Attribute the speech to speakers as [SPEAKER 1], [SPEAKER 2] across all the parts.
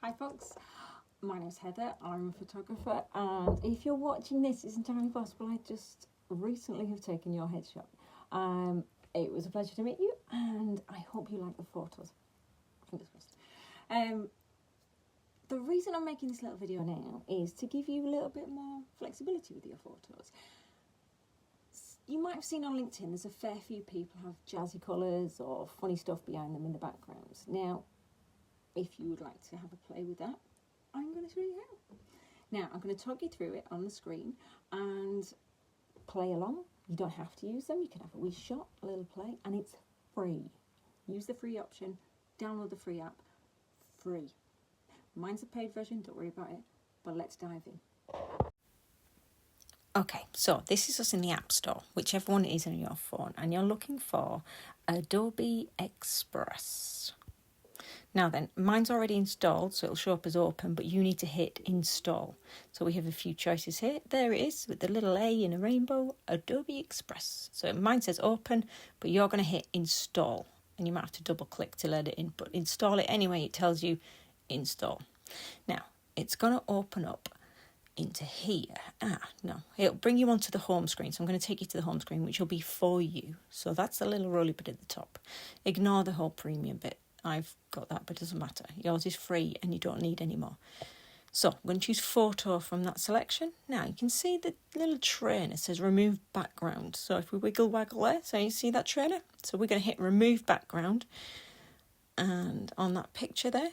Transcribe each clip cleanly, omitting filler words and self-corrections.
[SPEAKER 1] Hi folks, my name's Heather, I'm a photographer, and if you're watching this, it's entirely possible I just recently have taken your headshot. It was a pleasure to meet you, and I hope you like the photos. Fingers crossed. The reason I'm making this little video now is to give you a little bit more flexibility with your photos. You might have seen on LinkedIn there's a fair few people have jazzy colours or funny stuff behind them in the backgrounds. Now, if you would like to have a play with that, I'm going to show you how. Now, I'm going to talk you through it on the screen and play along. You don't have to use them. You can have a wee shot, a little play, and it's free. Use the free option, download the free app, free. Mine's a paid version, don't worry about it, but let's dive in.
[SPEAKER 2] Okay, so this is us in the App Store, whichever one it is on your phone, and you're looking for Adobe Express. Now then, mine's already installed, so it'll show up as open, but you need to hit install. So we have a few choices here. There it is, with the little A in a rainbow, Adobe Express. So mine says open, but you're going to hit install, and you might have to double click to let it in, but install it anyway. It tells you install. Now, it's going to open up into here. No, it'll bring you onto the home screen. So I'm going to take you to the home screen, which will be for you. So that's the little roly bit at the top. Ignore the whole premium bit. I've got that, but it doesn't matter. Yours is free and you don't need any more. So I'm going to choose photo from that selection. Now you can see the little trainer says remove background. So if we wiggle waggle there, so you see that trainer? So we're going to hit remove background. And on that picture there,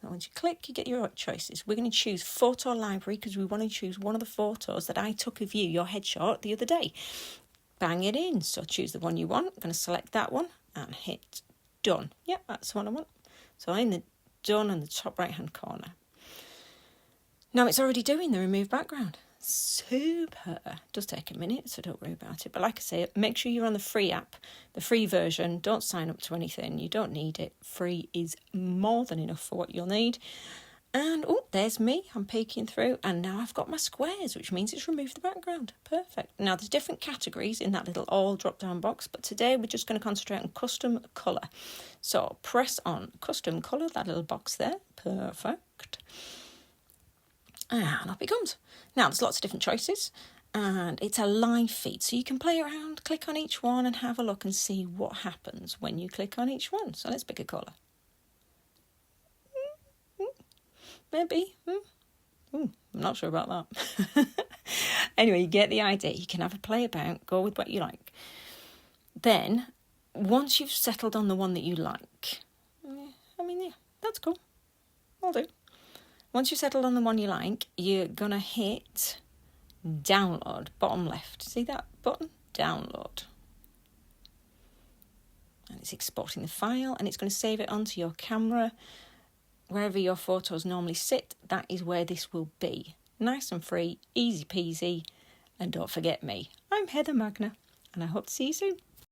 [SPEAKER 2] once you click, you get your choices. We're going to choose photo library because we want to choose one of the photos that I took of you, your headshot, the other day. Bang it in. So choose the one you want. I'm going to select that one and hit done. Yep, that's the one I want. So in the done in the top right hand corner. Now it's already doing the remove background. Super. It does take a minute, so don't worry about it. But like I say, make sure you're on the free app, the free version. Don't sign up to anything. You don't need it. Free is more than enough for what you'll need. And, oh, there's me. I'm peeking through. And now I've got my squares, which means it's removed the background. Perfect. Now, there's different categories in that little all drop-down box. But today, we're just going to concentrate on custom colour. So, press on custom colour, that little box there. Perfect. And up it comes. Now, there's lots of different choices. And it's a live feed. So, you can play around, click on each one and have a look and see what happens when you click on each one. So, let's pick a colour. Maybe. I'm not sure about that. Anyway, you get the idea. You can have a play about, go with what you like. Then, once you've settled on the one that you like, that's cool. I'll do. Once you've settled on the one you like, you're going to hit download, bottom left. See that button? Download. And it's exporting the file, and it's going to save it onto your camera. Wherever your photos normally sit, that is where this will be. Nice and free, easy peasy. And don't forget me. I'm Heather Magna, and I hope to see you soon.